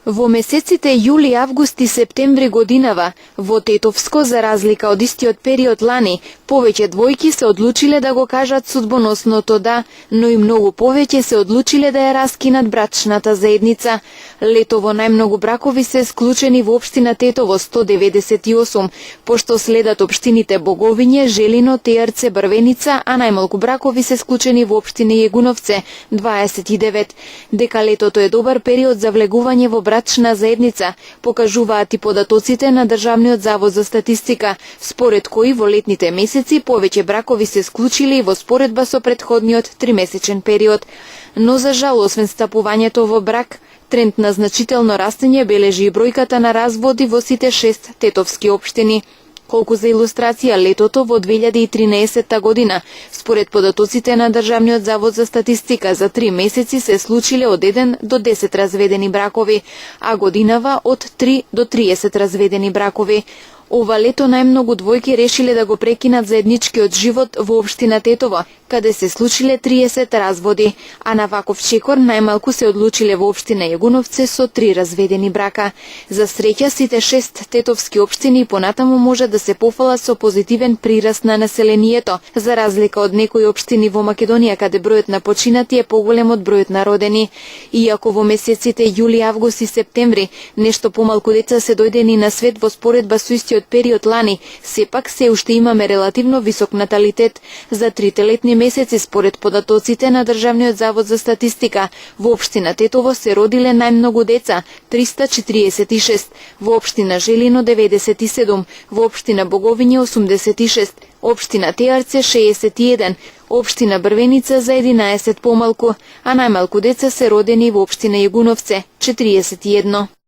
Во месеците јули, август и септември годинава, во Тетовско, за разлика од истиот период лани, повеќе двојки се одлучиле да го кажат судбоносното да, но и многу повеќе се одлучиле да ја раскинат брачната заедница. Летово најмногу бракови се склучени во општина Тетово 198, пошто следат општините Боговиње, Желино, Тејарце, Брвеница, а најмалку бракови се склучени во општина Јегуновце 29. Дека летото е добар период за влегување во брачна заедница, покажуваат и податоците на Државниот завод за статистика, според кои во летните месеци повеќе бракови се склучили во споредба со претходниот тримесечен период. Но за жал, освен стапувањето во брак, тренд на значително растење бележи и бројката на разводи во сите 6 тетовски општини. Колку за илустрација, летото во 2013 година, според податоците на Државниот завод за статистика, за 3 месеци се случиле од 1 до 10 разведени бракови, а годинава од 3 до 30 разведени бракови. Ова лето најмногу двојки решиле да го прекинат заедничкиот живот во општина Тетово, каде се случиле 30 разводи, а на ваков чекор најмалку се одлучиле во општина Јегуновце со 3 разведени брака. За среќа, сите 6 тетовски општини понатаму може да се пофалат со позитивен прираст на населението, за разлика од некои општини во Македонија каде бројот на починати е поголем од бројот на родени. Иако во месеците јули, август и септември нешто помалку деца се дојдени на свет во споредба со истиот период лани, сепак се уште имаме релативно висок наталитет. За трите летни месеци, според податоците на Државниот завод за статистика, во општина Тетово се родиле најмногу деца 346, во општина Желино 97, во општина Боговиње 86, општина Тејарце 61, општина Брвеница за 11 помалку, а најмалку деца се родени во општина Јегуновце 41.